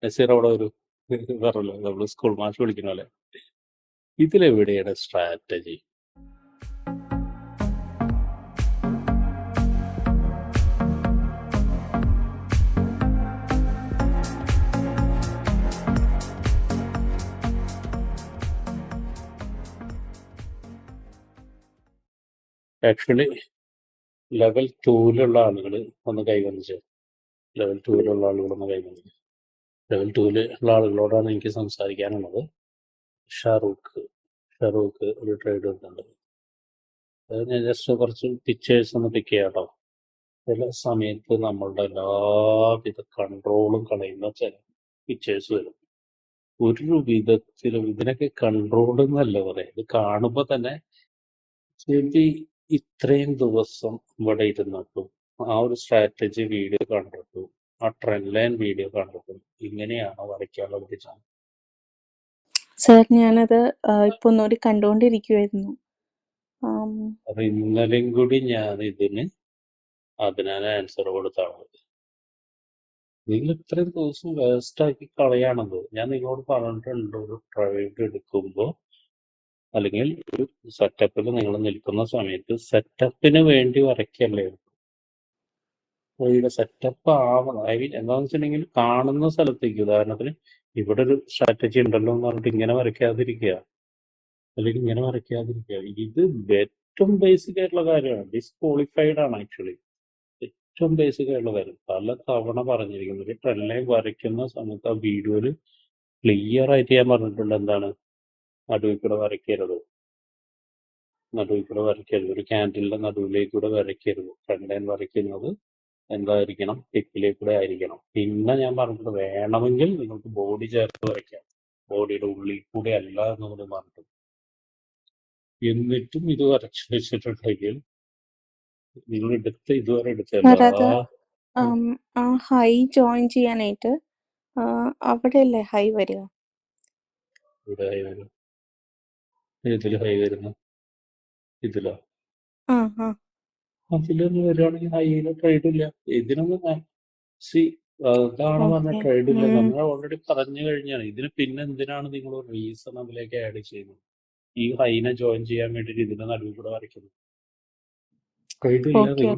നസീർ അവിടെ ഒരു പറഞ്ഞല്ലോ നമ്മൾ സ്കൂൾ മാഷ് വിളിക്കുന്ന പോലെ ഇതിലെവിടെയാണ് സ്ട്രാറ്റജി? ആക്ച്വലി ലെവൽ 2-ലുള്ള ആളുകൾ ഒന്ന് കൈവന്നിച്ച് ലെവൽ 2-ലുള്ള ആളുകളൊന്ന് കൈവന്നിച്ച് ലെവൽ 2-ലുള്ള ആളുകളോടാണ് എനിക്ക് സംസാരിക്കാനുള്ളത്. ഷാറൂഖ് ഒരു ട്രേഡ് വരുന്നുണ്ട്. അത് ഞാൻ ജസ്റ്റ് കുറച്ച് പിക്ചേഴ്സ് ഒന്ന് പിക്ക് ചെയ്യാം കേട്ടോ. ചില സമയത്ത് നമ്മളുടെ എല്ലാവിധ കൺട്രോളും കളയുന്ന ചില പിക്ചേഴ്സ് വരും. ഒരു വിധത്തിലും ഇതിനൊക്കെ കൺട്രോൾ എന്നല്ല പറയാം. ഇത് കാണുമ്പോൾ തന്നെ ശരി, ഇത്രയും ദിവസം ഇവിടെ ഇരുന്നിട്ടും ആ ഒരു സ്ട്രാറ്റജി വീഡിയോ കണ്ടിട്ടും ആ ട്രെൻഡ് ലൈൻ വീഡിയോ കണ്ടിട്ടും ഇങ്ങനെയാണോ വരയ്ക്കാനുള്ള ഉദ്ദേശം? സാർ ഞാനത് ഇപ്പൊ ഒന്നുകൂടി കണ്ടുകൊണ്ടിരിക്കുവായിരുന്നു. അത് ഇന്നലെയും കൂടി ഞാൻ ഇതിന് അതിനാണ് ആൻസർ കൊടുത്താണ്. നിങ്ങൾ ഇത്രയും ദിവസം വേസ്റ്റ് ആക്കി കളയാണത്. ഞാൻ നിങ്ങളോട് പറഞ്ഞിട്ടുണ്ട്, ഒരു ട്രേഡ് എടുക്കുമ്പോൾ അല്ലെങ്കിൽ ഒരു സെറ്റപ്പിൽ നിങ്ങൾ നിൽക്കുന്ന സമയത്ത് സെറ്റപ്പിന് വേണ്ടി വരയ്ക്കല്ലേ. ട്രേഡ് സെറ്റപ്പ് ആവണം. ഐ മീൻ എന്താണെന്ന് വെച്ചിട്ടുണ്ടെങ്കിൽ കാണുന്ന സ്ഥലത്തേക്ക്, ഉദാഹരണത്തിന് ഇവിടെ ഒരു സ്ട്രാറ്റജി ഉണ്ടല്ലോ എന്ന് പറഞ്ഞിട്ട് ഇങ്ങനെ വരയ്ക്കാതിരിക്കുക, അല്ലെങ്കിൽ ഇങ്ങനെ വരയ്ക്കാതിരിക്കുക. ഇത് ഏറ്റവും ബേസിക് ആയിട്ടുള്ള കാര്യമാണ്. ഡിസ്ക്വാളിഫൈഡ് ആണ് ആക്ച്വലി. ഏറ്റവും ബേസിക് ആയിട്ടുള്ള കാര്യം പല തവണ പറഞ്ഞിരിക്കുന്നത്. ഒരു ട്രെൻഡ് ലൈൻ വരയ്ക്കുന്ന സമയത്ത് ആ വീഡിയോയിൽ ക്ലിയർ ആയിട്ട് ഞാൻ പറഞ്ഞിട്ടുണ്ട്, എന്താണ് നടുവിൽ കൂടെ വരയ്ക്കരുത്, ഒരു ക്യാൻഡിലിന്റെ നടുവിലേക്കൂടെ വരയ്ക്കരുത്. ട്രെൻഡ് ലൈൻ വരയ്ക്കുന്നത് എന്തായിരിക്കണം, ടിപ്പിലേക്കൂടെ ആയിരിക്കണം. പിന്നെ ഞാൻ പറഞ്ഞിട്ട് വേണമെങ്കിൽ നിങ്ങൾക്ക് ബോഡി ചേർത്ത് വരയ്ക്കാം, ബോഡിയുടെ ഉള്ളിൽ കൂടെ അല്ല എന്നുള്ളത് പറഞ്ഞിട്ട്. എന്നിട്ടും ഇത് വരച്ചു വെച്ചിട്ടുണ്ടെങ്കിൽ നിങ്ങൾ ഇതുവരെ എടുത്തല്ല ആ ഹൈ ജോയിൻ ചെയ്യാനായിട്ട് അവിടെയല്ലേ ഹൈ വരിക? ഇവിടെ ഹൈ വരും. ഇതിൽ ഹൈ വരുന്നു, ഇതിലോ അതിലൊന്നും വരുവാണെങ്കിൽ ഹൈയിലോ ട്രേഡ് ഇല്ല. ഇതിനൊന്നും അതാണ് പറഞ്ഞ ട്രേഡ് ഇല്ല. നമ്മൾ ഓൾറെഡി പറഞ്ഞു കഴിഞ്ഞാണ്. ഇതിന് പിന്നെ എന്തിനാണ് നിങ്ങൾ റീസൺ അതിലേക്ക് ആഡ് ചെയ്യുന്നത്? ഈ ഹൈനെ ജോയിൻ ചെയ്യാൻ വേണ്ടിട്ട് ഇതിന്റെ നടുവിൽ കൂടെ വരയ്ക്കുന്നത്. ട്രേഡ് ഇല്ല.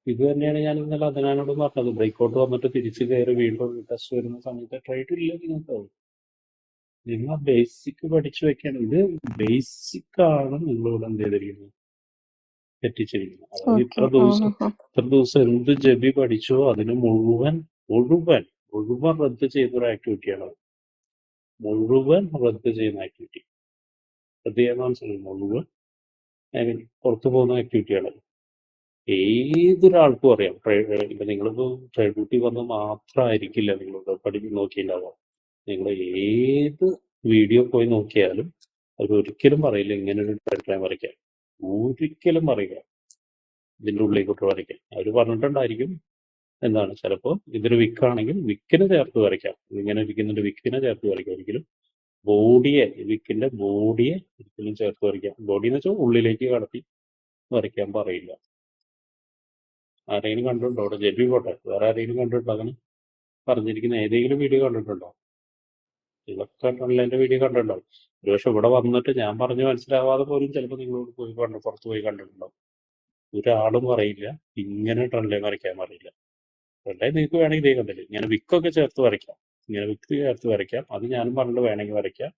ഇത് തന്നെയാണ് ഞാൻ ഇന്നലെ അതിനോട് പറഞ്ഞത്. ബ്രേക്ക്ഔട്ട് വന്നിട്ട് തിരിച്ചു കയറി വീണ്ടും ടെസ്റ്റ് വരുന്ന സമയത്ത് ട്രേഡ് ഇല്ല നിങ്ങൾക്ക്. നിങ്ങൾ ബേസിക് പഠിച്ചു വെക്കണം. ഇത് ബേസിക് ആണ് നിങ്ങളിവിടെ എന്ത് ചെയ്തിരിക്കുന്നത്, തെറ്റിച്ചിരിക്കുന്നത്. അതായത് ഇത്ര ദിവസം എന്ത് ജബി പഠിച്ചോ അതിന് മുഴുവൻ റദ്ദ് ചെയ്തൊരു ആക്ടിവിറ്റിയാണ്. മുഴുവൻ റദ്ദ് ചെയ്യുന്ന ആക്ടിവിറ്റി. റദ്ദ് ചെയ്യാൻ മനസ്സിലായി, മുഴുവൻ ഐ മീൻ പുറത്തു പോകുന്ന ആക്ടിവിറ്റിയാണ്. ഏതൊരാൾക്കും അറിയാം. ഇപ്പൊ നിങ്ങളിപ്പോ ട്രേഡ് ഡ്യൂട്ടി വന്ന് മാത്രമായിരിക്കില്ല നിങ്ങൾ നോക്കിയിട്ടുണ്ടാവുക. നിങ്ങൾ ഏത് വീഡിയോ പോയി നോക്കിയാലും അവരൊരിക്കലും പറയില്ല ഇങ്ങനെ ഒരു ട്രെൻഡ് ലൈൻ വരയ്ക്കാൻ. ഒരിക്കലും പറയില്ല ഇതിൻ്റെ ഉള്ളിലേക്കൊട്ട് വരയ്ക്കാൻ. അവർ പറഞ്ഞിട്ടുണ്ടായിരിക്കും എന്താണ്, ചിലപ്പോൾ ഇതൊരു വിക്കാണെങ്കിൽ വിക്കിനെ ചേർത്ത് വരയ്ക്കാം, ഇങ്ങനെ ഇരിക്കുന്നുണ്ട് വിക്കിനെ ചേർത്ത് വരയ്ക്കാം. ഒരിക്കലും വിക്കിന്റെ ബോഡിയെ ഒരിക്കലും ചേർത്ത് വരയ്ക്കാം. ബോഡി എന്ന് വെച്ചാൽ ഉള്ളിലേക്ക് കടത്തി വരയ്ക്കാൻ പറയില്ല. ആരെങ്കിലും കണ്ടിട്ടുണ്ടോ? അവിടെ ജെബി പോട്ടെ, വേറെ ആരെങ്കിലും കണ്ടിട്ടുണ്ടോ അങ്ങനെ പറഞ്ഞിരിക്കുന്ന ഏതെങ്കിലും വീഡിയോ കണ്ടിട്ടുണ്ടോ? ഇതൊക്കെ ഓൺലൈൻ്റെ വീഡിയോ കണ്ടിട്ടുണ്ടാവും. ഒരുപക്ഷെ ഇവിടെ വന്നിട്ട് ഞാൻ പറഞ്ഞ് മനസ്സിലാവാതെ പോലും ചിലപ്പോൾ നിങ്ങളോട് പോയി പുറത്ത് പോയി കണ്ടിട്ടുണ്ടാവും. ഒരാളും പറയില്ല ഇങ്ങനെ ട്രെൻഡ് ലൈൻ വരയ്ക്കാൻ പറയില്ല. ട്രെൻഡ് ലൈൻ നിങ്ങൾക്ക് വേണമെങ്കിൽ ഇതേ കണ്ടില്ല, ഇങ്ങനെ വിക്കൊക്കെ ചേർത്ത് വരയ്ക്കാം, ഇങ്ങനെ വിക്ക് ചേർത്ത് വരയ്ക്കാം. അത് ഞാനും പറഞ്ഞിട്ട് വേണമെങ്കിൽ വരയ്ക്കാം.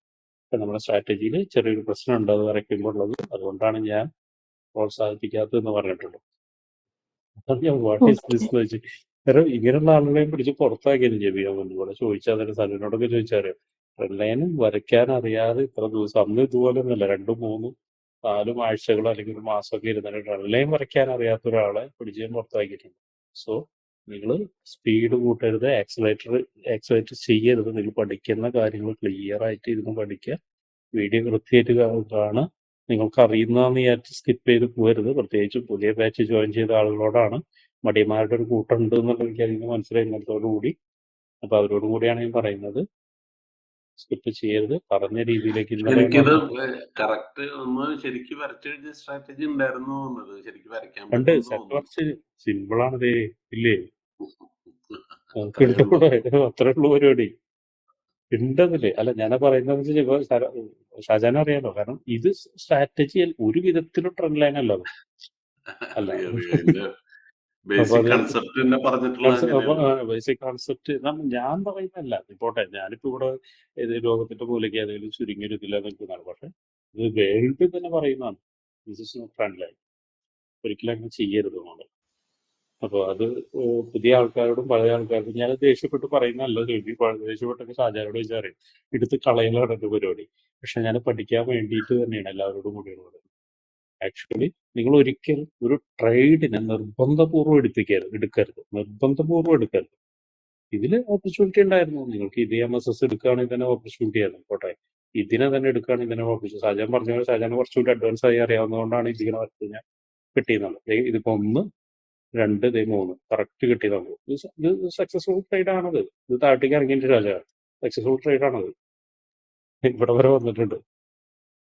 ഇപ്പം നമ്മുടെ സ്ട്രാറ്റജിയിൽ ചെറിയൊരു പ്രശ്നം ഉണ്ട് അത് വരയ്ക്കുമ്പോൾ ഉള്ളത്. അതുകൊണ്ടാണ് ഞാൻ പ്രോത്സാഹിപ്പിക്കാത്തതെന്ന് പറഞ്ഞിട്ടുള്ളൂ. വാട്ട് ഈസ് ദിസ് എന്ന് വെച്ച് കാരണം ഇങ്ങനെയുള്ള ആളുകളെയും പിടിച്ച് പുറത്താക്കിയത് ജബിയാൻ വന്നു. ഇവിടെ ചോദിച്ചാൽ തന്നെ സനുവിനോടൊക്കെ ചോദിച്ചറിയാം. ട്രെൻഡ് ലൈൻ വരയ്ക്കാൻ അറിയാതെ ഇത്ര ദിവസം, അന്ന് ഇതുപോലെ ഒന്നുമല്ല, 2, 3, 4 ആഴ്ചകളോ അല്ലെങ്കിൽ ഒരു മാസമൊക്കെ ഇരുന്നിട്ട് ട്രെൻഡ് ലൈൻ വരയ്ക്കാൻ അറിയാത്ത ഒരാളെ പിടിച്ച് പുറത്താക്കിയിട്ടുണ്ട്. സോ നിങ്ങൾ സ്പീഡ് കൂട്ടരുത്, ആക്സിലേറ്റർ ചെയ്യരുത്. നിങ്ങൾ പഠിക്കുന്ന കാര്യങ്ങൾ ക്ലിയർ ആയിട്ട് ഇരുന്ന് പഠിക്കുക. വീഡിയോ കൃത്യമായിട്ട് കാണുക. നിങ്ങൾക്ക് അറിയുന്നതെന്ന് വിചാരിച്ച് സ്കിപ്പ് ചെയ്ത് പോകരുത്. പ്രത്യേകിച്ചും പുതിയ ബാച്ച് ജോയിൻ ചെയ്ത ആളുകളോടാണ്. മടിയന്മാരുടെ ഒരു കൂട്ടമുണ്ട് എന്നുള്ളത് എനിക്ക് മനസ്സിലായിരുന്നതോടുകൂടി. അപ്പൊ അവരോടും കൂടിയാണ് ഞാൻ പറയുന്നത്, സ്കിപ്പ് ചെയ്യരുത്. പറഞ്ഞ രീതിയിലേക്ക് എനിക്കിത് കറക്റ്റ് ഒന്ന് ശരിക്കും വരച്ച സ്ട്രാറ്റജി ഉണ്ടായിരുന്നു. ശരിക്കും വരയ്ക്കാൻ സിമ്പിൾ ആണ് ഇല്ലേ? അത്രേ ഉള്ളൂ. അത്രേ ഉള്ളൂ പരിപാടി. ഉണ്ടതില്. അല്ല ഞാനാ പറയുന്നത് ഇപ്പൊ ഷാജാൻ അറിയാലോ. കാരണം ഇത് സ്ട്രാറ്റജി ഒരു വിധത്തിലും ട്രെൻഡ് ലൈൻ അല്ല അത്. അല്ല. അറിയാം എന്റെ അപ്പൊ ബേസിക് അത് കൺസെപ്റ്റ് തന്നെ പറഞ്ഞിട്ടുള്ള അപ്പൊ അങ്ങനെയല്ലോ. ബേസിക് കോൺസെപ്റ്റ് ഞാൻ പറയുന്നതല്ല. ഇപ്പോട്ടെ ഞാനിപ്പോ ഇവിടെ ഏത് ലോകത്തിന്റെ മൂലയ്ക്ക് ഏതെങ്കിലും ചുരുങ്ങിയൊരു ഇതിലാണ് നിൽക്കുന്നതാണ്. പക്ഷെ ഇത് വേൾഡ് തന്നെ പറയുന്നതാണ്. This is not trend line. ഒരിക്കലും അങ്ങനെ ചെയ്യരുത് നമ്മൾ. അപ്പോൾ അത് പുതിയ ആൾക്കാരോടും പഴയ ആൾക്കാരോടും ഞാൻ ദേഷ്യപ്പെട്ട് പറയുന്നതല്ല. ദേഷ്യപ്പെട്ടൊക്കെ ഷാജാനോട് ചോദിച്ചാൽ അറിയാം. എടുത്ത് കളയലാണ് എൻ്റെ പരിപാടി. പക്ഷെ ഞാൻ പഠിക്കാൻ വേണ്ടിയിട്ട് തന്നെയാണ് എല്ലാവരോടും കൂടി ഉള്ളത്. ആക്ച്വലി നിങ്ങൾ ഒരിക്കലും ഒരു ട്രേഡിനെ നിർബന്ധപൂർവ്വം എടുക്കരുത്. നിർബന്ധപൂർവ്വം എടുക്കരുത്. ഇതിൽ ഓപ്പർച്യൂണിറ്റി ഉണ്ടായിരുന്നു. നിങ്ങൾക്ക് ഇത് MSS എടുക്കുകയാണെങ്കിൽ തന്നെ ഓപ്പർച്യൂണിറ്റി ആയിരുന്നു. പോട്ടെ ഇതിനെ തന്നെ എടുക്കുകയാണെങ്കിൽ തന്നെ ഓപ്പർച്യൂണിറ്റി. ഷാജാൻ പറഞ്ഞ പോലെ ഷാജാൻ കുറച്ചുകൂടി അഡ്വാൻസ് ആയി അറിയാവുന്നതുകൊണ്ടാണ് ഇതിങ്ങനെ വരച്ച് ഞാൻ കിട്ടിയെന്നത്. ഇതിപ്പോ 1, 2, 3 കറക്റ്റ് കിട്ടിയത് നമുക്ക്. ഇത് സക്സസ്ഫുൾ ട്രേഡ് ആണത്. ഇത് താഴത്തേക്ക് ഇറങ്ങിയിട്ട് ഷാജാൻ സക്സസ്ഫുൾ ട്രേഡ് ആണത്. ഇവിടെ വരെ വന്നിട്ടുണ്ട്.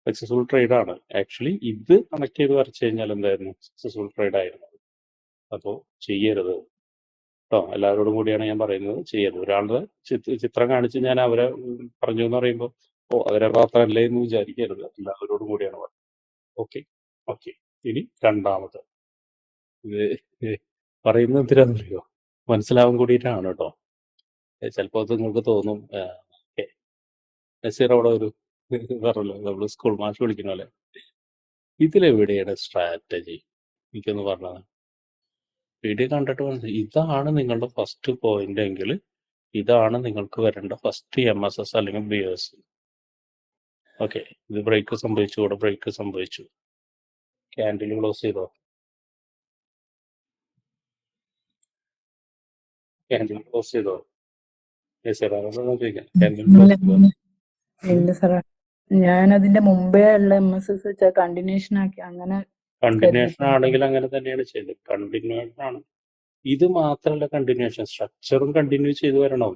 സക്സസ്ഫുൾ ട്രേഡ് ആണ്. ആക്ച്വലി ഇത് കണക്ട് ചെയ്ത് വരച്ചു കഴിഞ്ഞാൽ എന്തായിരുന്നു സക്സസ്ഫുൾ ട്രേഡ് ആയിരുന്നു. അപ്പോൾ ചെയ്യരുത് കേട്ടോ. എല്ലാവരോടും കൂടിയാണ് ഞാൻ പറയുന്നത്, ചെയ്യരുത്. ഒരാളുടെ ചിത്രം കാണിച്ച് ഞാൻ അവരെ പറഞ്ഞു എന്ന് പറയുമ്പോൾ അവരെ മാത്രമല്ലേ എന്ന് വിചാരിക്കരുത്. എല്ലാവരോടും കൂടിയാണ് പറയുന്നത്. Okay okay. ഇനി രണ്ടാമത് ഇത് പറയുന്നത് എന്തിനാണെന്നറിയോ? മനസ്സിലാവാൻ കൂടിയിട്ടാണ് കേട്ടോ. ചിലപ്പോൾ നിങ്ങൾക്ക് തോന്നും നസീർ അവിടെ ഒരു പറഞ്ഞല്ലോ, നമ്മൾ സ്കൂൾ മാഷ് വിളിക്കുന്ന പോലെ. ഇതിലെവിടെയാണ് സ്ട്രാറ്റജി? എനിക്കൊന്ന് പറഞ്ഞത്. വീഡിയോ കണ്ടിട്ട് മനസ്സിലായി. ഇതാണ് നിങ്ങളുടെ ഫസ്റ്റ് പോയിന്റ് എങ്കിൽ ഇതാണ് നിങ്ങൾക്ക് വരേണ്ട ഫസ്റ്റ് MSS അല്ലെങ്കിൽ BS. ഓക്കെ, ഇത് ബ്രേക്ക് സംഭവിച്ചു, ഇവിടെ ബ്രേക്ക് സംഭവിച്ചു. ക്യാൻഡിൽ ക്ലോസ് ചെയ്തോ? ക്യാൻഡിൽ ക്ലോസ് ചെയ്തോ? ചോദിക്കാം. ക്യാൻഡിൽ ക്ലോസ് ചെയ്തോ? ഇല്ല സാറേ, ഞാൻ അതിന്റെ മുമ്പേ ഉള്ള MSS വെച്ചാൽ കണ്ടിന്യൂഷൻ ആക്കി അങ്ങനെ കണ്ടിന്യൂഷൻ ആണെങ്കിൽ അങ്ങനെ തന്നെയാണ് ചെയ്തത്. കണ്ടിന്യൂഷൻ ആണ്. ഇത് മാത്രമല്ല കണ്ടിന്യൂഷൻ, സ്ട്രക്ചറും കണ്ടിന്യൂ ചെയ്ത് വരണം.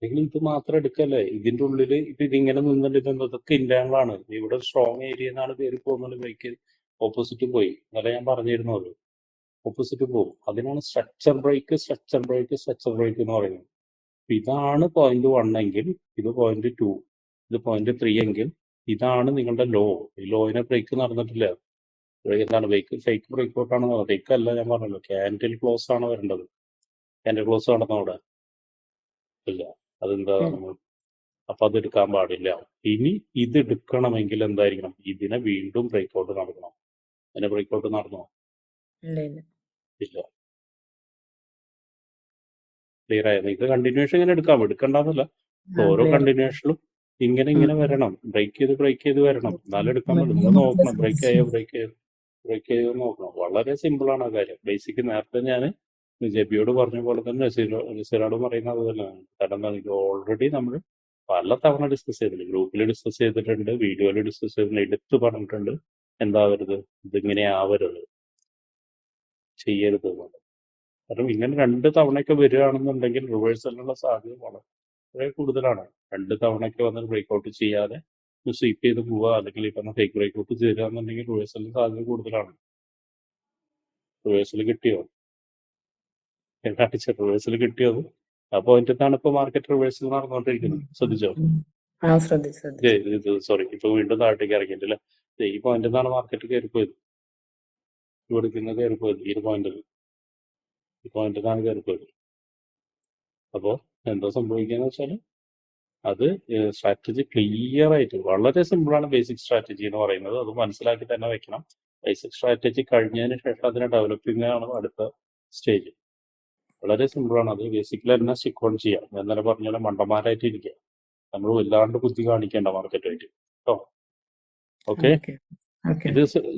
നിങ്ങൾ ഇത് മാത്രം എടുക്കല്ലേ. ഇതിന്റെ ഉള്ളിൽ ഇപ്പൊ ഇതിങ്ങനെ നിന്നിട്ട് ഇതൊക്കെ ഇന്റേണൽ ആണ്. ഇവിടെ സ്ട്രോങ് ഏരിയ എന്നാണ് പേര് പോകുന്നത്. ബ്രേക്ക് ഓപ്പോസിറ്റ് പോയി. അന്നേരം ഞാൻ പറഞ്ഞിരുന്നു അത് ഓപ്പോസിറ്റ് പോകും. അതിനാണ് സ്ട്രക്ചർ ബ്രേക്ക് എന്ന് പറയുന്നത്. ഇതാണ് പോയിന്റ് 1 എങ്കിൽ ഇത് പോയിന്റ് 2, ഇത് പോയിന്റ് 3 എങ്കിൽ ഇതാണ് നിങ്ങളുടെ ലോ. ഈ ലോയിനെ ബ്രേക്ക് നടന്നിട്ടില്ല. എന്താണ് ഫേക്ക് ബ്രേക്ക് ഔട്ട് ആണ്. ഫേക്ക് അല്ല, ഞാൻ പറഞ്ഞല്ലോ ക്യാൻഡിൽ ക്ലോസ് ആണ് വരേണ്ടത്. ക്യാൻഡിൽ ക്ലോസ് നടന്നോ അവിടെ? ഇല്ല. അതെന്താ? അപ്പൊ അത് എടുക്കാൻ പാടില്ല. ഇനി ഇത് എടുക്കണമെങ്കിൽ എന്തായിരിക്കണം? ഇതിനെ വീണ്ടും ബ്രേക്ക് ഔട്ട് നടക്കണം. അതിനെ ബ്രേക്ക് ഔട്ട് നടന്നോ? ഇല്ല. ക്ലിയർ ആയത്? ഇത് കണ്ടിന്യൂഷൻ ഇങ്ങനെ എടുക്കണ്ടെന്നല്ല. ഓരോ കണ്ടിന്യൂഷനിലും ഇങ്ങനെ വരണം. ബ്രേക്ക് ചെയ്ത് വരണം. എന്നാലും എടുക്കാൻ പറ്റും. നിങ്ങൾ നോക്കണം, ബ്രേക്ക് ചെയ്യോ നോക്കണം. വളരെ സിമ്പിൾ ആണ് ആ കാര്യം. ബേസിക് നേരത്തെ ഞാൻ ജബിയോട് പറഞ്ഞ പോലെ തന്നെ നസീറോട് പറയുന്നത് അതുതന്നെയാണ്. കാരണം എന്താ, ഇത് ഓൾറെഡി നമ്മൾ പല തവണ ഡിസ്കസ് ചെയ്തിട്ടുണ്ട്. ഗ്രൂപ്പിൽ ഡിസ്കസ് ചെയ്തിട്ടുണ്ട്, വീഡിയോയിൽ ഡിസ്കസ് ചെയ്തിട്ടുണ്ട്, എടുത്ത് പറഞ്ഞിട്ടുണ്ട്. എന്താവരുത്, ഇതിങ്ങനെ ആവരുത്, ചെയ്യരുത് എന്നുള്ളത്. കാരണം ഇങ്ങനെ 2 തവണയൊക്കെ വരികയാണെന്നുണ്ടെങ്കിൽ റിവേഴ്സലിനുള്ള സാധ്യത വളരെ കൂടുതലാണ്. 2 തവണയൊക്കെ വന്ന് ബ്രേക്ക് ഔട്ട് ചെയ്യാതെ സ്വീപ്പ് ചെയ്ത് പോവുക, അല്ലെങ്കിൽ ഈ പറഞ്ഞ ഫേക്ക് ബ്രേക്ക് ഔട്ട് ചെയ്യുകയാണെന്നുണ്ടെങ്കിൽ റിവേഴ്സലിന് സാധ്യത കൂടുതലാണ്. റിവേഴ്സൽ കിട്ടിയോ? രണ്ടാഴ്ച റിവേഴ്സൽ കിട്ടിയത് ആ പോയിന്റിൽ ഇപ്പൊ മാർക്കറ്റ് റിവേഴ്സൽ നടന്നുകൊണ്ടിരിക്കുന്നത്. ശ്രദ്ധിച്ചോ? ഇത് സോറി, ഇപ്പൊ വീണ്ടും താഴത്തേക്ക് ഇറങ്ങിയിട്ടില്ല. ഈ പോയിന്റിൽ നിന്നാണ് മാർക്കറ്റ് കയറിപ്പോയത്. ഇവിടെ നിന്ന് കയറിപ്പോയത് ഈ പോയിന്റിൽ നിന്നാണ് കയറിപ്പോയത്. അപ്പോൾ എന്താ സംഭവിക്കാന്ന് വെച്ചാൽ അത് സ്ട്രാറ്റജി ക്ലിയർ ആയിട്ട് വളരെ സിമ്പിളാണ്. ബേസിക് സ്ട്രാറ്റജി എന്ന് പറയുന്നത് അത് മനസ്സിലാക്കി തന്നെ വെക്കണം. ബേസിക് സ്ട്രാറ്റജി കഴിഞ്ഞതിന് ശേഷം അതിനെ ഡെവലപ്പിംഗ് ആണ് അടുത്ത സ്റ്റേജ്. വളരെ സിമ്പിളാണ്. അത് ബേസിക്കലി തന്നെ സ്റ്റിക്ക് ഓൺ ചെയ്യാം. ഞാൻ തന്നെ പറഞ്ഞാൽ മണ്ടന്മാരായിട്ട് ഇരിക്കുക. നമ്മൾ വല്ലാണ്ട് ബുദ്ധി കാണിക്കേണ്ട മാർക്കറ്റായിട്ട് കേട്ടോ. ഓക്കെ,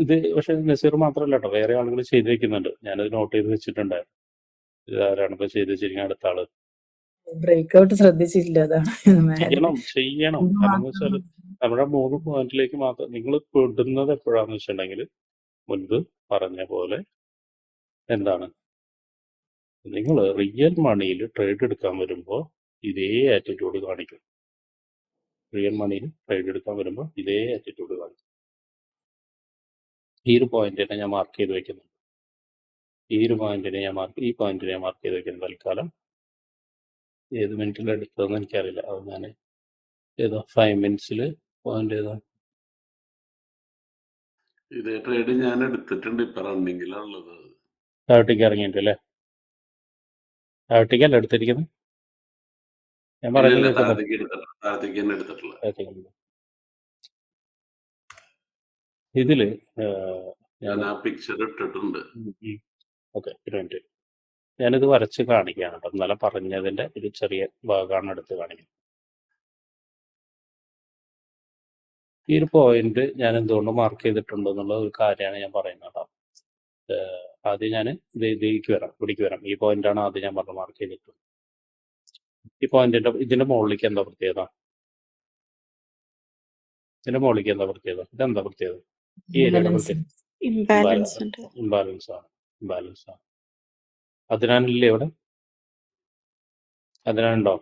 ഇത് പക്ഷെ നസീർ മാത്രമല്ല കേട്ടോ, വേറെ ആളുകൾ ചെയ്ത് വെക്കുന്നുണ്ട്. ഞാനത് നോട്ട് ചെയ്ത് വെച്ചിട്ടുണ്ടായിരുന്നു. ഇതാരാണ് ഇപ്പൊ ചെയ്ത് വെച്ചിരിക്കുന്ന അടുത്ത ആള്. ബ്രേക്ക്ഔട്ട് ശ്രദ്ധിച്ചില്ല. ചെയ്യണം. കാരണം വെച്ചാൽ നമ്മുടെ 3 പോയിന്റിലേക്ക് മാത്രം നിങ്ങൾ പെടുന്നത് എപ്പോഴാന്ന് വെച്ചിട്ടുണ്ടെങ്കിൽ മുൻപ് പറഞ്ഞ പോലെ എന്താണ്, നിങ്ങൾ റിയൽ മണിയിൽ ട്രേഡ് എടുക്കാൻ വരുമ്പോൾ ഇതേ ആറ്റിറ്റ്യൂഡ് കാണിക്കും. റിയൽ മണിയിൽ ട്രേഡ് എടുക്കാൻ വരുമ്പോൾ ഇതേ ആറ്റിറ്റ്യൂഡ് കാണിക്കും. ഈ ഒരു പോയിന്റിനെ ഞാൻ മാർക്ക് ചെയ്ത് വെക്കുന്നുണ്ട്. ഈ പോയിന്റിനെ ഞാൻ മാർക്ക് ചെയ്ത് വെക്കുന്നത് തൽക്കാലം. ഏത് മിനിറ്റിൽ എടുത്തതെന്ന് എനിക്കറിയില്ല. അത് ഞാൻ ഏതോ 5 മിനിറ്റ്സിൽ പോയിന്റ് ഏതോ ഇതേ ട്രേഡ് ഞാൻ എടുത്തിട്ടുണ്ട്. ഇപ്പൊ റണ്ണിങ്ങിലാണുള്ളത്. താഴോട്ടേക്ക് ഇറങ്ങിയിട്ടല്ലേ? താഴോട്ടേക്കല്ല എടുത്തിരിക്കുന്നത്. ഞാൻ ഇല്ല പറയുന്നത് ഇല്ല, കേൾക്കുന്നുണ്ടോ? താഴത്തേക്ക് തന്നെ എടുത്തിട്ടുള്ളത്. താഴോട്ടേക്ക്. ഇതില് ഞാൻ ആ പിക്ചർ ഇട്ടിട്ടുണ്ട്. ഓക്കെ, ഒരു മിനിറ്റ്. ഞാനിത് വരച്ച് കാണിക്കുകയാണ് കേട്ടോ. ഇന്നലെ പറഞ്ഞതിന്റെ ഒരു ചെറിയ ഭാഗമാണ് എടുത്ത് കാണിക്കുന്നത്. ഈ ഒരു പോയിന്റ് ഞാൻ എന്തുകൊണ്ട് മാർക്ക് ചെയ്തിട്ടുണ്ട് എന്നുള്ള ഒരു കാര്യമാണ് ഞാൻ പറയുന്നത് കേട്ടോ. ആദ്യം ഞാൻ ഇവിടേക്ക് വരാം. ഈ പോയിന്റാണ് ആദ്യം ഞാൻ പറഞ്ഞ മാർക്ക് ചെയ്തിട്ടുള്ളത്. ഈ പോയിന്റിന്റെ ഇതിന്റെ മുകളിലേക്ക് എന്താ പ്രത്യേകത? ഇതിന്റെ മുകളിലേക്ക് എന്താ പ്രത്യേകത? ഇതെന്താ പ്രത്യേകത? ഈ ഏരിയയുടെ പ്രത്യേകത ഇംബാലൻസ് ഉണ്ട്. ഇംബാലൻസ് ആണ്. അതിനാണല്ലേ ഇവിടെ? അതിനുണ്ടോ?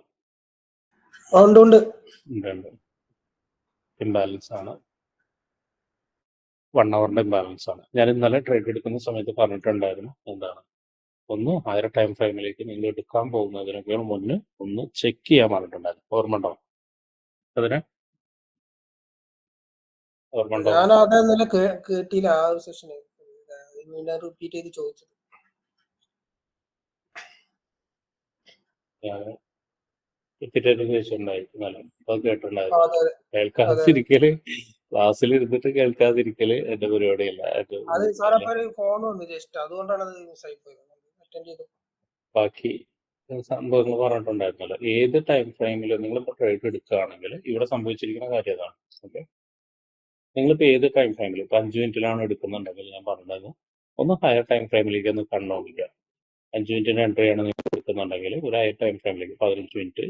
ഉണ്ട്. ഇംബാലൻസ് ആണ്. 1 അവറിന്റെ ഇംബാലൻസ് ആണ്. ഞാൻ ഇന്നലെ ട്രേഡ് എടുക്കുന്ന സമയത്ത് പറഞ്ഞിട്ടുണ്ടായിരുന്നു എന്താണ്, ഒന്ന് ഹയർ ടൈം ഫ്രെയിമിലേക്ക് നിങ്ങൾ എടുക്കാൻ പോകുന്നതിനേക്കാൾ മുന്നേ ഒന്ന് ചെക്ക് ചെയ്യാൻ പറഞ്ഞിട്ടുണ്ടായിരുന്നു. ഓർമ്മ ഉണ്ടോ അതിന്? ഓർമ്മ ഉണ്ടോ? ഞാൻ അതെന്നല്ല കേട്ടില്ല ആ ഒരു സെഷന്. വീണ്ടും റിപ്പീറ്റ് ചെയ്ത് ചോദിച്ചത്. ഞാൻ ചോദിച്ചിട്ടുണ്ടായി ഇന്നലെ. അപ്പൊ കേട്ടിട്ടുണ്ടായിരുന്നു. അതെ കേൾക്കാതിരിക്കല്, ക്ലാസ്സിൽ ഇരുന്നിട്ട് കേൾക്കാതിരിക്കല് എന്റെ പരിപാടിയല്ല. അത് സാറപ്പോ ഒരു ഫോൺ വന്നു ജസ്റ്റ്, അതുകൊണ്ടാണ് അത് മിസ് ആയി പോയത്. അറ്റൻഡ് ചെയ്തു. ബാക്കി സംഭവങ്ങൾ പറഞ്ഞിട്ടുണ്ടായിരുന്നല്ലോ. ഏത് ടൈം ഫ്രെയിമിൽ നിങ്ങളിപ്പോൾ ട്രേഡ് എടുക്കുകയാണെങ്കിൽ ഇവിടെ സംഭവിച്ചിരിക്കുന്ന കാര്യം അതാണ്. ഓക്കെ, നിങ്ങളിപ്പോൾ ഏത് ടൈം ഫ്രെയിമിൽ ഇപ്പൊ 5 മിനിറ്റിലാണ് എടുക്കുന്നുണ്ടെങ്കിൽ ഞാൻ പറഞ്ഞത് ഒന്ന് ഹയർ ടൈം ഫ്രെയിമിലേക്ക് ഒന്ന് കണ്ണോടിക്കുക. 5 മിനിറ്റിന് എൻട്രിയാണ് നിങ്ങൾ എടുക്കുന്നുണ്ടെങ്കിൽ ഒരു ഹയർ ടൈം ഫ്രെയിമിലേക്ക് 15 മിനിറ്റ്,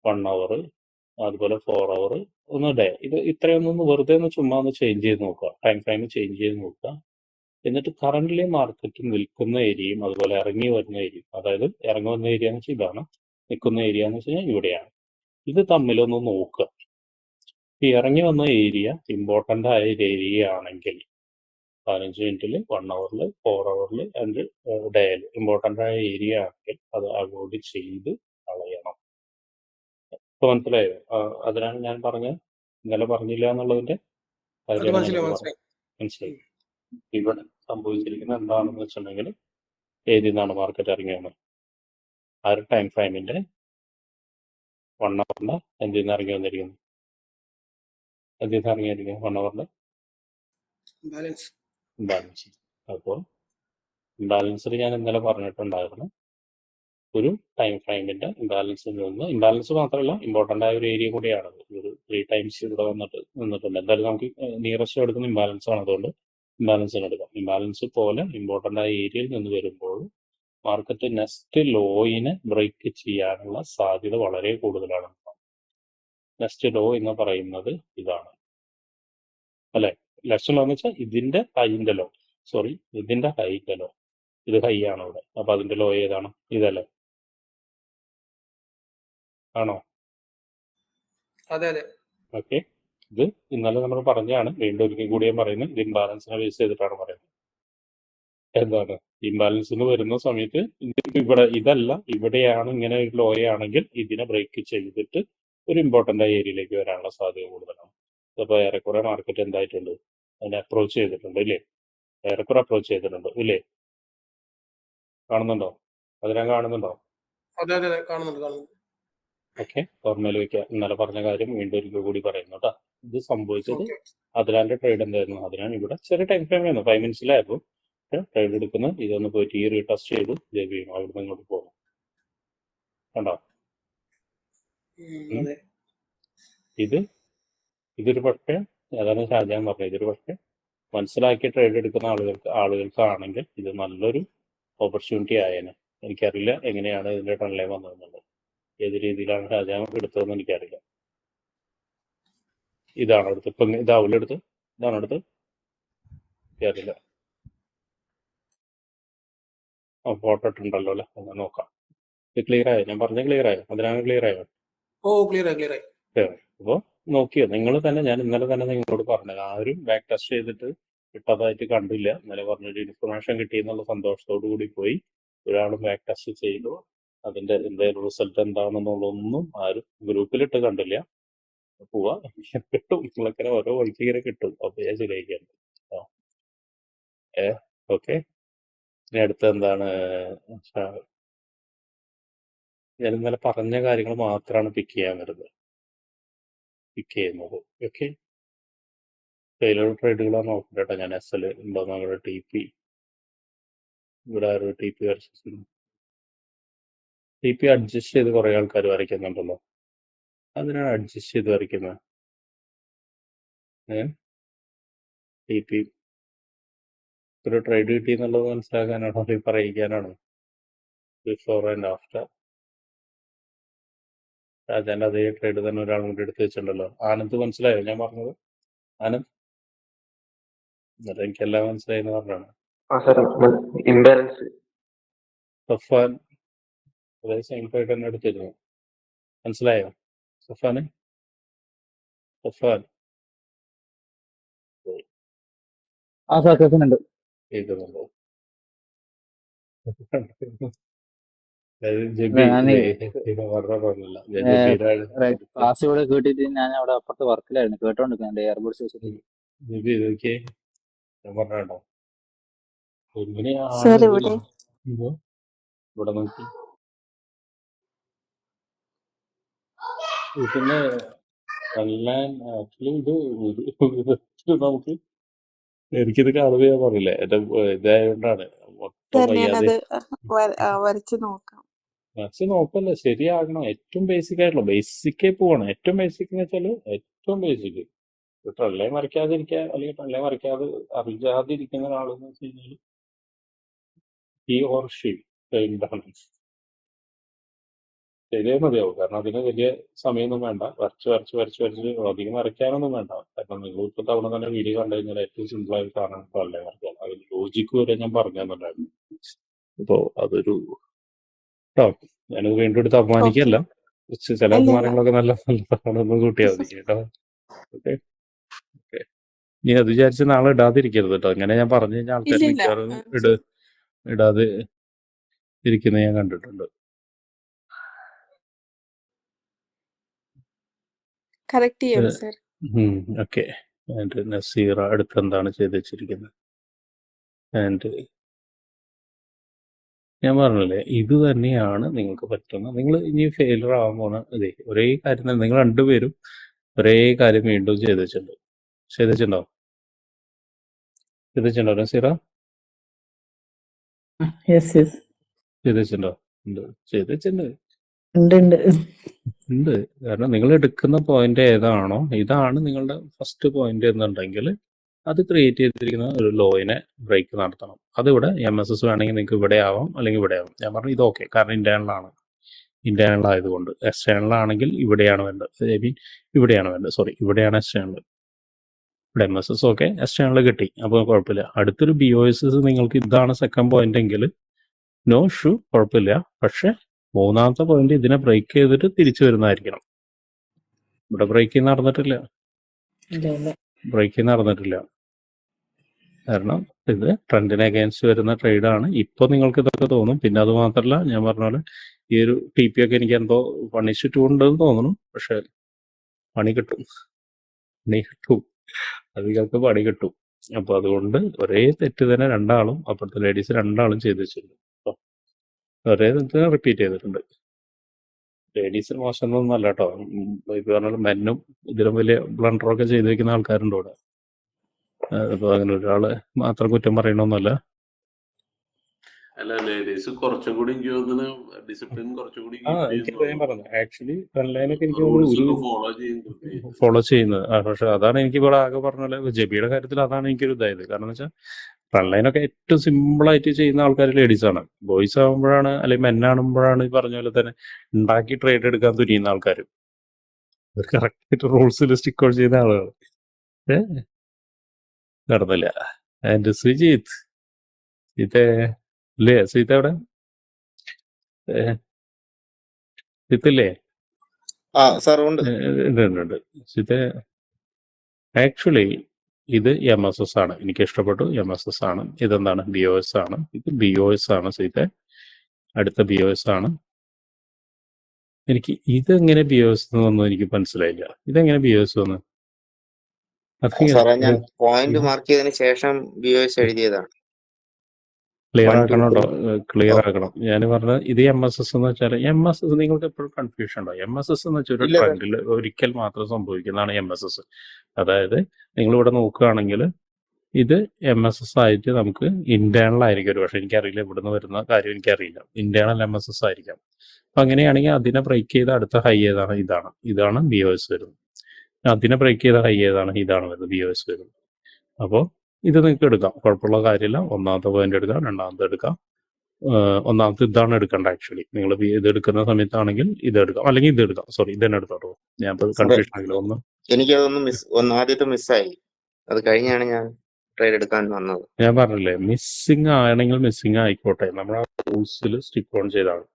1 അവർ, അതുപോലെ 4 അവർ, ഒന്ന് ഡേ. ഇത് ഇത്രയൊന്നും വെറുതെ ഒന്ന് ചുമ്മാ ഒന്ന് ചേഞ്ച് ചെയ്ത് നോക്കുക. ടൈം ഫ്രെയിം ചേഞ്ച് ചെയ്ത് നോക്കുക. എന്നിട്ട് കറന്റ്ലി മാർക്കറ്റ് നിൽക്കുന്ന ഏരിയയും അതുപോലെ ഇറങ്ങി വരുന്ന ഏരിയയും, അതായത് ഇറങ്ങി വരുന്ന ഏരിയ എന്ന് വെച്ചാൽ ഇതാണ്, നിൽക്കുന്ന ഏരിയ എന്ന് വെച്ച് കഴിഞ്ഞാൽ ഇവിടെയാണ്. ഇത് തമ്മിലൊന്ന് നോക്കുക. ഈ ഇറങ്ങി വന്ന ഏരിയ ഇമ്പോർട്ടൻ്റ് ആയ ഒരു ഏരിയ ആണെങ്കിൽ 15 മിനിറ്റിൽ, 1 അവറിൽ, 4 അവറിൽ ആൻഡ് ഡേയിൽ ഇമ്പോർട്ടൻ്റ് ആയ ഏരിയ ആണെങ്കിൽ അത് അവോയ്ഡ് ചെയ്ത് കളയണം. ഇപ്പൊ മനസ്സിലായോ? അതിനാണ് ഞാൻ പറഞ്ഞത്, ഇന്നലെ പറഞ്ഞില്ല എന്നുള്ളതിന്റെ കാര്യമാണ് ഞാൻ പറഞ്ഞത്. മനസ്സിലായി? ഇവിടെ സംഭവിച്ചിരിക്കുന്നത് എന്താണെന്ന് വെച്ചിട്ടുണ്ടെങ്കിൽ ഏതിൽ നിന്നാണ് മാർക്കറ്റ് ഇറങ്ങിയത്? ആ ഒരു ടൈം ഫ്രെയിമിന്റെ 1 അവറിന്റെ എന്തിൽ നിന്ന് ഇറങ്ങി വന്നിരിക്കുന്നു? എന്തിൽ നിന്ന് ഇറങ്ങിയിരിക്കുന്നത്? 1 അവറിന്റെ ഇംബാലൻസ്. അപ്പോൾ ഇംബാലൻസിൽ ഞാൻ ഇന്നലെ പറഞ്ഞിട്ടുണ്ടായിരുന്നു, ഒരു ടൈം ഫ്രെയിമിന്റെ ഇംബാലൻസിൽ നിന്ന്, ഇംബാലൻസ് മാത്രമല്ല ഇമ്പോർട്ടൻ്റ് ആയ ഒരു ഏരിയ കൂടിയാണത്. ഒരു 3 ടൈംസ് ഇവിടെ നിന്നിട്ടുണ്ട്. എന്തായാലും നമുക്ക് നിയറസ്റ്റ് എടുക്കുന്ന ഇംബാലൻസ് ആണ്, അതുകൊണ്ട് ഇംബാലൻസിന് എടുക്കാം. ഇംബാലൻസ് പോലെ ഇമ്പോർട്ടൻ്റ് ആയ ഏരിയയിൽ നിന്ന് വരുമ്പോൾ മാർക്കറ്റ് നെക്സ്റ്റ് ലോയിനെ ബ്രേക്ക് ചെയ്യാനുള്ള സാധ്യത വളരെ കൂടുതലാണ്. നെക്സ്റ്റ് ലോ എന്ന് പറയുന്നത് ഇതാണ് അല്ലെ? നെക്സ്റ്റ് ലോ എന്ന് വെച്ചാൽ ഇതിന്റെ ഹൈന്റെ ലോ, ഇതിന്റെ ഹൈന്റെ ലോ. ഇത് ഹൈ ആണ് ഇവിടെ. അപ്പൊ അതിന്റെ ലോ ഏതാണ്? ഇതല്ലേ? ആണോ? അതെ. ഓക്കെ, ഇത് ഇന്നലെ നമ്മൾ പറഞ്ഞാണ്, വീണ്ടും ഒരിക്കൽ കൂടി ഞാൻ പറയുന്നത്, ഇത് ഇംബാലൻസിനെ ബേസ് ചെയ്തിട്ടാണ് പറയുന്നത്. എന്താണ് ഇംബാലൻസിന് വരുന്ന സമയത്ത് ഇവിടെ ഇതല്ല, ഇവിടെയാണ് ഇങ്ങനെ ഒരു ലോ ആണെങ്കിൽ ഇതിനെ ബ്രേക്ക് ചെയ്തിട്ട് ഒരു ഇമ്പോർട്ടൻ്റ് ആയ ഏരിയയിലേക്ക് വരാനുള്ള സാധ്യത കൂടുതലാണ്. അപ്പോൾ ഏറെക്കുറെ മാർക്കറ്റ് എന്തായിട്ടുണ്ട്, അതിനെ അപ്രോച്ച് ചെയ്തിട്ടുണ്ട് ഇല്ലേ? ഏറെക്കുറെ അപ്രോച്ച് ചെയ്തിട്ടുണ്ട് ഇല്ലേ? കാണുന്നുണ്ടോ? അതിനെ കാണുന്നുണ്ടോ? അതെ കാണുന്നുണ്ട്. ഓക്കെ, ഓർമ്മയിൽ വെക്കുക. ഇന്നലെ പറഞ്ഞ കാര്യം വീണ്ടും ഒരിക്കൽ കൂടി പറയുന്നു കേട്ടോ. ഇത് സംഭവിച്ചത് അതിലാൻ്റെ ട്രേഡ് എന്തായിരുന്നു? അതിനാണ് ഇവിടെ ചെറിയ ടൈം ഫ്രെയിം ആയിരുന്നു, 5 മിനിറ്റ്സിലായിരുന്നു ട്രേഡ് എടുക്കുന്നത്. ഇതൊന്ന് പോയിട്ട് ഈ റീടെസ്റ്റ് ചെയ്തു ജെ അവിടെ നിന്ന് ഇങ്ങോട്ട് പോകും. കണ്ടോ? ഇതൊരു പക്ഷേ അതാണ് ഷാജാൻ പറഞ്ഞത്, ഇതൊരു പക്ഷേ മനസ്സിലാക്കി ട്രേഡ് എടുക്കുന്ന ആളുകൾക്കാണെങ്കിൽ ഇത് നല്ലൊരു ഓപ്പർച്യൂണിറ്റി ആയേനെ. എനിക്കറിയില്ല എങ്ങനെയാണ് ഇതിന്റെ ടൺലൈൻ വന്നതെന്നുള്ളത്, ഏത് രീതിയിലാണ് ഷാജാൻ എടുത്തതെന്ന് എനിക്കറിയില്ല. ഇതാണ് എടുത്ത്, ഇപ്പം ഇതാവില്ല എടുത്ത്, ഇതാണ് എടുത്ത്, എനിക്കറിയില്ല. ഫോട്ടോ ഇട്ടുണ്ടല്ലോ അല്ലേ? ഒന്ന് നോക്കാം. ഇത് ക്ലിയർ ആയോ? ഞാൻ പറഞ്ഞ ക്ലിയർ ആയോ? അതിനാണ് ക്ലിയർ ആയോ? ക്ലിയർ ആയി. അപ്പോൾ നോക്കിയോ നിങ്ങൾ തന്നെ? ഞാൻ ഇന്നലെ തന്നെ നിങ്ങളോട് പറഞ്ഞത് ആ ഒരു ബാക്ക് ടെസ്റ്റ് ചെയ്തിട്ട് ഇട്ടതായിട്ട് കണ്ടില്ല. ഇന്നലെ പറഞ്ഞൊരു ഇൻഫർമേഷൻ കിട്ടിയെന്നുള്ള സന്തോഷത്തോടു കൂടി പോയി. ഒരാളും ബാക്ക് ടെസ്റ്റ് ചെയ്തു. അതിന്റെ എന്തായാലും റിസൾട്ട് എന്താണെന്നുള്ളതൊന്നും ആരും ഗ്രൂപ്പിലിട്ട് കണ്ടില്ല. പോവാ കിട്ടും. നിങ്ങളൊക്കെ ഓരോ വഴിക്ക് ഇങ്ങനെ കിട്ടും. അപ്പൊ ഞാൻ ശരിയാക്കിയാണ്. ഓക്കെ. ഇനി അടുത്ത എന്താണ്? ഞാൻ ഇന്നലെ പറഞ്ഞ കാര്യങ്ങൾ മാത്രമാണ് പിക്ക് ചെയ്യുന്നത്. ഓക്കെ. ഫെയിലർ ട്രേഡുകളാണ് നോക്കട്ടെ കേട്ടോ. ഞാൻ SL ഉണ്ടോ നമ്മുടെ TP ഇവിടെ ആരും TP അഡ്ജസ്റ്റ് ചെയ്ത് കുറെ ആൾക്കാർ വരയ്ക്കുന്നുണ്ടല്ലോ. അതിനാണ് അഡ്ജസ്റ്റ് ചെയ്ത് വരയ്ക്കുന്നത്. TP ഒരു ട്രേഡ് കിട്ടി എന്നുള്ളത് മനസ്സിലാക്കാനാണോ അല്ലെങ്കിൽ പറയിക്കാനാണോ? Before and after. രാജാന്റെ അതേ ട്രേഡ് തന്നെ ഒരാൾ കൂടി എടുത്ത് വെച്ചിട്ടുണ്ടല്ലോ. ആനന്ദ് മനസ്സിലായോ ഞാൻ പറഞ്ഞത്? ആനന്ദ് എന്നിട്ട് എനിക്കെല്ലാം മനസ്സിലായി എന്ന് പറഞ്ഞാണ്. ഇംബാലൻസ് സഫാൻ അതേ സെയിം ട്രേഡ് തന്നെ എടുത്തിരുന്നു. മനസ്സിലായോ സഫാന്? സഫാൻ സാർ കേൾക്കുന്നുണ്ട്. കേൾക്കുന്നുണ്ടോ? ജബി ഞാനേ പറഞ്ഞല്ല. ഞാൻ ജബീരാണ്. ക്ലാസ് ഇവിടെ കേട്ടിട്ട് ഞാൻ അവിടെ അപ്പുറത്തെ വർക്കിലായിരുന്നു കേട്ടോണ്ടിരിക്കുന്നുണ്ട് എയർബഡ്സ് വെച്ചിട്ട്. ജബി ഇതൊക്കെ ഞാൻ പറഞ്ഞോ. സർ എങ്ങനെയാണ് ഇവിടെ ഇവിടെ നോക്കി. പിന്നെ ആക്ച്വലി ഇത് നമുക്ക് എനിക്കിത് കാണുന്നത് ഞാൻ പറഞ്ഞില്ലേ എന്റെ ഇതായതുകൊണ്ടാണ് മൊത്തം സർ വയ്യാതെ. ഞാനത് വരച്ച് നോക്കാം. മാക്സ് നോക്കല്ല, ശരിയാകണം. ഏറ്റവും ബേസിക് ആയിട്ടുള്ള ബേസിക്കേ പോവാണ്. ഏറ്റവും ബേസിക് എന്ന് വെച്ചാല് ഏറ്റവും ബേസിക് ട്രള്ളേ മറിക്കാതിരിക്കുക, അല്ലെങ്കിൽ ട്രള്ളേ മറിക്കാതെ അറിയാതിരിക്കുന്ന ഒരാളെന്ന് വെച്ച് കഴിഞ്ഞാൽ ഹി ഓർ ഷീ എന്താണ് ശരിയേ മതിയാവും. കാരണം അതിന് വലിയ സമയമൊന്നും വേണ്ട. വരച്ച് അധികം വരയ്ക്കാനൊന്നും വേണ്ട. കാരണം നിങ്ങൾ ഇപ്പൊ തവണ തന്നെ വീഡിയോ കണ്ടു കഴിഞ്ഞാൽ ഏറ്റവും സിമ്പിൾ ആയി കാണാൻ ട്രള്ളേ മറിക്കാം. അതിന് ലോജിക്ക് വരെ ഞാൻ പറഞ്ഞു തന്നിട്ടുണ്ടായിരുന്നു. അപ്പോ അതൊരു ഞാനത് വീണ്ടും എടുത്ത് അപമാനിക്കല്ല. ചില അല്ല അപമാനങ്ങളൊക്കെ നല്ലതാണെന്ന് കൂട്ടിയാൽ മതി കേട്ടോ. ഓക്കെ. നീ അത് വിചാരിച്ച് നാളെ ഇടാതിരിക്കരുത് കേട്ടോ. ഇങ്ങനെ ഞാൻ പറഞ്ഞു കഴിഞ്ഞാൽ ആൾക്കാർ ഇല്ല മിക്കവാറും ഇടാതെ ഇരിക്കുന്നത് ഞാൻ കണ്ടിട്ടുണ്ട്. കറക്റ്റ് ചെയ്യാം സർ. ഓക്കെ. ആൻഡ് നസീറ അടുത്ത് എന്താണ് ചെയ്ത് വെച്ചിരിക്കുന്നത്? ആൻഡ് ഞാൻ പറഞ്ഞല്ലേ ഇത് തന്നെയാണ് നിങ്ങൾക്ക് പറ്റുന്നത്. നിങ്ങൾ ഇനി ഫെയിലർ ആവാൻ പോണ അതെ ഒരേ കാര്യം തന്നെ. നിങ്ങൾ രണ്ടുപേരും ഒരേ കാര്യം വീണ്ടും ചെയ്ത് വെച്ചിട്ടുണ്ടോ? നസീറ യെസ് യെസ് ചെയ്ത് വെച്ചിട്ടുണ്ടോ? ചെയ്ത് വെച്ചിട്ടുണ്ട്. ഉണ്ട്. ഉണ്ട്. കാരണം നിങ്ങൾ എടുക്കുന്ന പോയിന്റ് ഏതാണോ ഇതാണ് നിങ്ങളുടെ ഫസ്റ്റ് പോയിന്റ് എന്നുണ്ടെങ്കിൽ അത് ക്രിയേറ്റ് ചെയ്തിരിക്കുന്ന ഒരു ലോയിനെ ബ്രേക്ക് നടത്തണം. അതിവിടെ MSS വേണമെങ്കിൽ നിങ്ങൾക്ക് ഇവിടെ ആവാം അല്ലെങ്കിൽ ഇവിടെ ആവാം. ഞാൻ പറഞ്ഞു ഇത് ഓക്കെ, കാരണം ഇന്റേണൽ ആയതുകൊണ്ട്. എക്സ്റ്റേണൽ ആണെങ്കിൽ ഇവിടെയാണ് വേണ്ടത്. ഐ മീൻ ഇവിടെയാണ് വേണ്ടത്. സോറി, ഇവിടെയാണ് എക്സ്റ്റേണൽ. ഇവിടെ MSS ഓക്കെ, എക്സ്റ്റേണൽ കിട്ടി. അപ്പോൾ കുഴപ്പമില്ല. അടുത്തൊരു BOSS നിങ്ങൾക്ക് ഇതാണ് സെക്കൻഡ് പോയിന്റ് എങ്കിൽ നോ ഇഷ്യൂ, കുഴപ്പമില്ല. പക്ഷെ മൂന്നാമത്തെ പോയിന്റ് ഇതിനെ ബ്രേക്ക് ചെയ്തിട്ട് തിരിച്ചു വരുന്നതായിരിക്കണം. ഇവിടെ ബ്രേക്കിംഗ് നടന്നിട്ടില്ല. കാരണം ഇത് ട്രെൻഡിന് അഗേൻസ്റ്റ് വരുന്ന ട്രേഡാണ്. ഇപ്പോൾ നിങ്ങൾക്ക് ഇതൊക്കെ തോന്നും. പിന്നെ അത് മാത്രമല്ല, ഞാൻ പറഞ്ഞ പോലെ ഈ ഒരു TP ഒക്കെ എനിക്ക് എന്തോ പണിച്ചിട്ടുണ്ടെന്ന് തോന്നുന്നു. പക്ഷെ പണി കിട്ടും. അതുങ്ങൾക്ക് പണി കിട്ടും. അപ്പൊ അതുകൊണ്ട് ഒരേ തെറ്റ് തന്നെ രണ്ടാളും, അപ്പുറത്തെ ലേഡീസ് രണ്ടാളും ചെയ്ത് വെച്ചിട്ടുണ്ട്. ഒരേ തെറ്റ് റിപ്പീറ്റ് ചെയ്തിട്ടുണ്ട്. ലേഡീസ് മോശമൊന്നും അല്ല കേട്ടോ. ഇത് പറഞ്ഞാൽ മെന്നും ഇതിലും വലിയ ബ്ലണ്ടറൊക്കെ ചെയ്ത് വെക്കുന്ന ആൾക്കാരുണ്ട് ഇവിടെ. അപ്പൊ അങ്ങനെ ഒരാള് മാത്രം കുറ്റം പറയണമെന്നല്ല. അല്ല ലേഡീസ് കുറച്ചും കൂടി എനിക്ക് തോന്നുന്നു ഡിസിപ്ലിൻ കുറച്ചും കൂടി എനിക്ക് പറഞ്ഞു ആക്ച്വലി ഓൺലൈനൊക്കെ എനിക്ക് ഫോളോ ചെയ്യുന്നത്. പക്ഷെ അതാണ് എനിക്ക് ഇവിടെ ആകെ പറഞ്ഞ ജബിയുടെ കാര്യത്തിൽ അതാണ് എനിക്കൊരു ഇതായത്. കാരണം എന്ന് വെച്ചാൽ ഓൺലൈനൊക്കെ ഏറ്റവും സിമ്പിളായിട്ട് ചെയ്യുന്ന ആൾക്കാർ ലേഡീസാണ്. ബോയ്സ് ആകുമ്പോഴാണ് അല്ലെങ്കിൽ മെന്നാണുമ്പോഴാണ് ഈ പറഞ്ഞ പോലെ തന്നെ ഉണ്ടാക്കി ട്രേഡ് എടുക്കാൻ തുനിയുന്ന ആൾക്കാർ. കറക്റ്റായിട്ട് റൂൾസിൽ സ്റ്റിക്ക് ഔട്ട് ചെയ്യുന്ന ആളുകൾ നടന്നില്ല. ആൻഡ് ശ്രീജിത്ത് ഇല്ലേ? സീത എവിടെ? സീതല്ലേ? സാർ ഉണ്ട്. ഉണ്ട്. സീത ആക്ച്വലി ഇത് MSS ആണ്. എനിക്ക് ഇഷ്ടപ്പെട്ടു. MSS ആണ്. ഇതെന്താണ്? BOS ആണ്. ഇത് BOS ആണ്. സീത്തെ അടുത്ത BOS ആണ്. എനിക്ക് ഇതെങ്ങനെ BOS വന്നു എനിക്ക് മനസ്സിലായില്ല. ഇതെങ്ങനെ BOS വന്നു? സാറേ ഞാൻ പോയിന്റ് മാർക്ക് ചെയ്തതിന് ശേഷം BOS എഴുതിയതാണ്. ക്ലിയർ 1, 2, ആക്കണം കേട്ടോ. 3. ക്ലിയർ ആക്കണം. ഞാൻ പറഞ്ഞത് ഇത് MSS എന്ന് വെച്ചാൽ MSS നിങ്ങൾക്ക് എപ്പോഴും കൺഫ്യൂഷൻ ഉണ്ടോ? MSS എന്ന് വെച്ചാൽ ഒരു ഇല്ല സാർ. ട്രെൻഡിൽ ഒരിക്കൽ മാത്രം സംഭവിക്കുന്നതാണ് MSS. അതായത് നിങ്ങളിവിടെ നോക്കുകയാണെങ്കിൽ ഇത് MSS ആയിട്ട് നമുക്ക് ഇന്റേണൽ ആയിരിക്കും ഒരു പക്ഷേ എനിക്കറിയില്ല ഇവിടുന്ന് വരുന്ന കാര്യം എനിക്കറിയില്ല. ഇന്റേണൽ MSS ആയിരിക്കാം. അപ്പം അങ്ങനെയാണെങ്കിൽ അതിനെ ബ്രേക്ക് ചെയ്ത അടുത്ത ഹൈ ഏതാണ്? ഇതാണ് BOS വരുന്നത്. അതിനെ ബ്രേക്ക് ചെയ്ത ഹൈ ഏതാണ്? ഇതാണ് വരുന്നത് BOS വരുന്നത്. അപ്പോൾ ഇത് നിങ്ങൾക്ക് എടുക്കാം, കുഴപ്പമുള്ള കാര്യമില്ല. ഒന്നാമത്തെ പോയിന്റ് എടുക്കാം, രണ്ടാമത്തെ എടുക്കാം. ഒന്നാമത്തെ ഇതാണ് എടുക്കേണ്ട ആക്ച്വലി. നിങ്ങൾ ഇത് എടുക്കുന്ന സമയത്താണെങ്കിൽ ഇത് എടുക്കാം, അല്ലെങ്കിൽ ഇത് എടുക്കാം. സോറി, ഇത് തന്നെ എടുത്തോട്ടോ. ഞാൻ കൺഫ്യൂഷൻ ആകില്ല. എനിക്കതൊന്ന് ആദ്യത്തെ മിസ്സായി. അത് കഴിഞ്ഞാണ് ഞാൻ ട്രേഡ് എടുക്കാൻ വന്നത്. ഞാൻ പറഞ്ഞില്ലേ, മിസ്സിങ് ആണെങ്കിൽ മിസ്സിങ് ആയിക്കോട്ടെ, നമ്മൾ ആ റൂൾസിൽ സ്റ്റിക്ക് ഓൺ ചെയ്താണ്.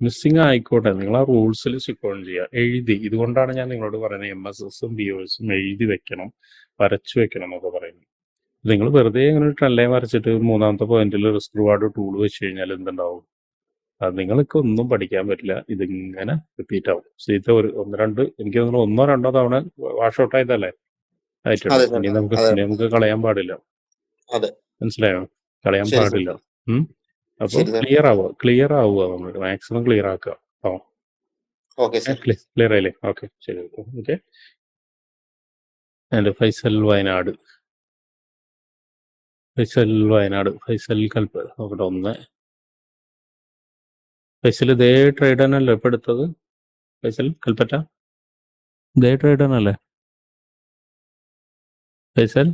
മിസ്സിങ് ആയിക്കോട്ടെ, നിങ്ങൾ ആ റൂൾസിൽ സ്റ്റിക്ക് ഓൺ ചെയ്യുക. എഴുതി, ഇതുകൊണ്ടാണ് ഞാൻ നിങ്ങളോട് പറയുന്നത് MSSഉം BOSഉം എഴുതി വെക്കണം, വരച്ചു വെക്കണം എന്നൊക്കെ പറയുന്നത്. നിങ്ങൾ വെറുതെ ഇങ്ങനെ ഒരു ട്രെൻഡ് ലൈൻ വരച്ചിട്ട് മൂന്നാമത്തെ പോയിന്റിൽ റിസ്ക് റിവാർഡ് ടൂൾ വെച്ച് കഴിഞ്ഞാൽ എന്തുണ്ടാവും? അത് നിങ്ങൾക്ക് ഒന്നും പഠിക്കാൻ പറ്റില്ല. ഇതിങ്ങനെ റിപ്പീറ്റ് ആവും. സീത്ത ഒന്ന് രണ്ട് എനിക്ക് തോന്നുന്നു 1 or 2 തവണ വാഷ് ഔട്ട് ആയതല്ലേ ആയിട്ടുണ്ട്. അതെ സാർ. ഇനി നമുക്ക് അതെ കളയാൻ പാടില്ല. അതെ മനസ്സിലായോ? കളയാൻ ശരി സാർ. പാടില്ല. അപ്പോൾ ശരി സാർ. ക്ലിയർ ആവുക, നമ്മൾ മാക്സിമം ക്ലിയർ ആക്കുക. Okay sir. ക്ലിയർ ആയില്ലേ? ഓക്കെ, ശരി. ഓക്കെ. ആൻഡ് ഫൈസൽ വയനാട്, ഫൈസൽ കൽപ്പ് നോക്കട്ടെ. 1 ഫൈസൽ ഇതേ ട്രേഡ് തന്നെയല്ലേ ഇപ്പം എടുത്തത്? ഫൈസൽ കൽപ്പറ്റ ഇതേ ട്രേഡ് തന്നെയല്ലേ ഫൈസൽ?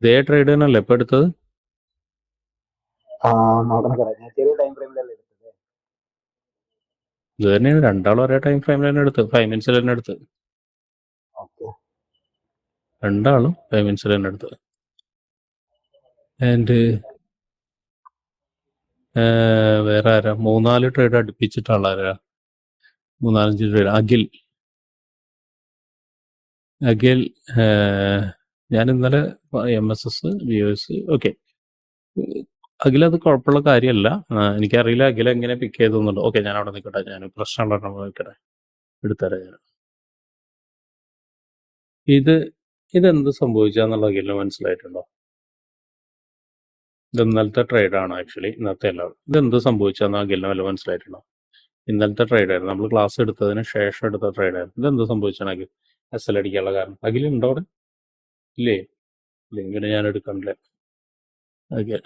ഇതേ ട്രേഡ് തന്നെയല്ലേ ഇപ്പം എടുത്തത്? ഇത് തന്നെയാണ്, രണ്ടാളും ഒരേ ടൈം ഫ്രെയിമിൽ തന്നെ എടുത്ത്, 5 minutes തന്നെ എടുത്ത്. രണ്ടാളും 5 minutes തന്നെ എടുത്ത്. ആൻഡ് വേറെ ആരാ? 3-4 ട്രേഡ് അടുപ്പിച്ചിട്ടുള്ള ആരാ? 3-5 ട്രേഡ്. അഖിൽ ഞാൻ ഇന്നലെ MSS BOS ഓക്കെ. അഖിലത് കുഴപ്പമുള്ള കാര്യമല്ല. എനിക്കറിയില്ല അഖിൽ എങ്ങനെ പിക്ക് ചെയ്തൊന്നുണ്ട്. ഓക്കെ, ഞാൻ അവിടെ നിൽക്കട്ടെ, ഞാൻ പ്രശ്നമുള്ള നിൽക്കട്ടെ, എടുത്തരാം ഞാൻ. ഇതെന്ത് സംഭവിച്ചാന്നുള്ള അഖിലിന് മനസ്സിലായിട്ടുണ്ടോ? ഇത് ഇന്നലത്തെ ട്രേഡാണ് ആക്ച്വലി, ഇന്നത്തെ അല്ല. ഇതെന്ത് സംഭവിച്ചാന്ന് അഖിലിന് വല്ല മനസ്സിലായിട്ടുണ്ടോ? ഇന്നലത്തെ ട്രേഡായിരുന്നു, നമ്മൾ ക്ലാസ് എടുത്തതിന് ശേഷം എടുത്ത ട്രേഡായിരുന്നു. ഇതെന്ത് സംഭവിച്ചാണ് അഖിൽ SL അടിക്കാനുള്ള കാരണം? അഖിൽ ഉണ്ടോ അവിടെ? ഇല്ലേ? ഇല്ലെങ്കിൽ ഞാൻ എടുക്കണില്ല. ഓക്കെ,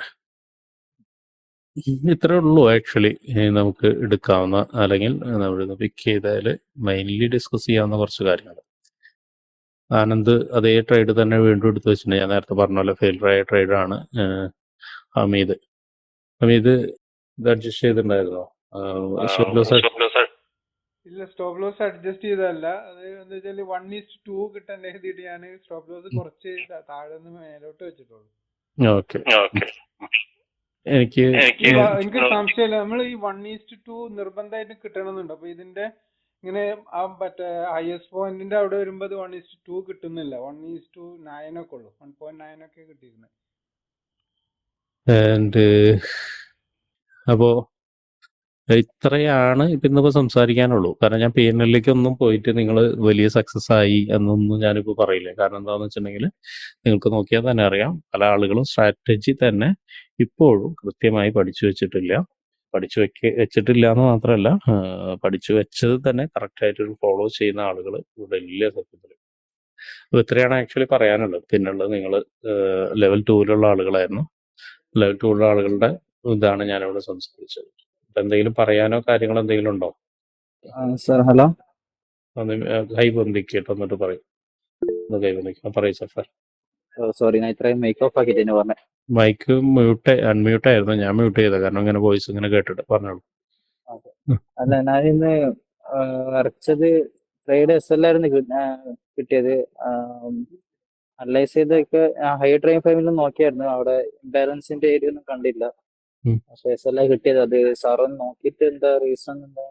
ഇത്രേ ഉള്ളൂ ആക്ച്വലി. നമുക്ക് എടുക്കാവുന്ന, അല്ലെങ്കിൽ നമ്മൾ പിക്ക് ചെയ്താൽ മെയിൻലി ഡിസ്കസ് ചെയ്യാവുന്ന കുറച്ച് കാര്യങ്ങൾ. ആനന്ദ് അതേ ട്രേഡ് തന്നെ വീണ്ടും എടുത്ത് വെച്ചിട്ടുണ്ട്. ഞാൻ നേരത്തെ പറഞ്ഞ പോലെ ഫെയിലറായ ട്രേഡാണ്. ഹമീദ് ഇത് അഡ്ജസ്റ്റ് ചെയ്തിട്ടുണ്ടായിരുന്നോ? ഇല്ല, സ്റ്റോപ്പ് ലോസ് അഡ്ജസ്റ്റ് ചെയ്തതല്ല. അത് എന്താ വെച്ചാൽ 1:2 കിട്ടാൻ എഴുതിയിട്ട് ഞാൻ സ്റ്റോപ്പ് ലോസ് കുറച്ച് താഴെ നിന്ന് മേലോട്ട് വെച്ചിട്ടുള്ളൂ. ഓക്കെ. എനിക്ക് സംശയമില്ല, നമ്മൾ ഈ 1:2 നിർബന്ധമായിട്ട് കിട്ടണമെന്നുണ്ട്. അപ്പൊ ഇതിന്റെ ഇങ്ങനെ ആ മറ്റേ ഹയസ്റ്റ് പോയിന്റിന്റെ അവിടെ വരുമ്പോ 1:2 കിട്ടുന്നില്ല. 1:9 ഒക്കെ ഉള്ളു. 1.9 ഒക്കെ കിട്ടിയിരുന്നത്. അപ്പോ ഇത്രയാണ് ഇപ്പം ഇന്നിപ്പോൾ സംസാരിക്കാനുള്ളൂ. കാരണം ഞാൻ PNL-ലേക്ക് ഒന്നും പോയിട്ട് നിങ്ങൾ വലിയ സക്സസ് ആയി എന്നൊന്നും ഞാനിപ്പോൾ പറയില്ല. കാരണം എന്താണെന്ന് വെച്ചിട്ടുണ്ടെങ്കിൽ നിങ്ങൾക്ക് നോക്കിയാൽ തന്നെ അറിയാം, പല ആളുകളും സ്ട്രാറ്റജി തന്നെ ഇപ്പോഴും കൃത്യമായി പഠിച്ചു വെച്ചിട്ടില്ല. വെച്ചിട്ടില്ല എന്ന് മാത്രമല്ല, പഠിച്ചു വെച്ചത് തന്നെ കറക്റ്റായിട്ടൊരു ഫോളോ ചെയ്യുന്ന ആളുകൾ ഇവിടെ ഇല്ല സത്യത്തിൽ. അപ്പോൾ ഇത്രയാണ് ആക്ച്വലി പറയാനുള്ളത്. പിന്നുള്ളത് നിങ്ങൾ ലെവൽ 2-ലുള്ള ആളുകളായിരുന്നു. ലെവൽ 2-ലുള്ള ആളുകളുടെ ഇതാണ് ഞാനിവിടെ സംസാരിച്ചത്. എന്തെങ്കിലും പറയാനോ കാര്യങ്ങളോ എന്തെങ്കിലും ഉണ്ടോ? സാർ ഹലോ, കൈ പൊന്തിക്കിട്ട് എന്നിട്ട് പറയും. കൈ പൊന്തിക്കാം, പറയും സഫർ. സോറി, ഞാൻ ഇത്രയും മേക്ക് ഓഫ് ആക്കിയിട്ട് തന്നെ പറഞ്ഞത്. മൈക്ക് അൺമ്യൂട്ട് ആയിരുന്നു, ഞാൻ മ്യൂട്ട് ചെയ്തത്. കാരണം ഇങ്ങനെ വോയിസ് ഇങ്ങനെ കേട്ടിട്ട് പറഞ്ഞോളൂ. അല്ല, ഞാൻ ഇന്ന് വരച്ചത് ട്രേഡ് SL ആയിരുന്നു കിട്ടിയത്. അനലൈസ് ചെയ്തൊക്കെ ഹൈ ടൈം ഫ്രെയിമിൽ നോക്കിയായിരുന്നു. അവിടെ ഇംബാലൻസിന്റെ ഏരിയ ഒന്നും കണ്ടില്ല. പക്ഷെ SL കിട്ടിയത്. അത് സാറൊന്ന് നോക്കിയിട്ട് എന്താ റീസൺ എന്താ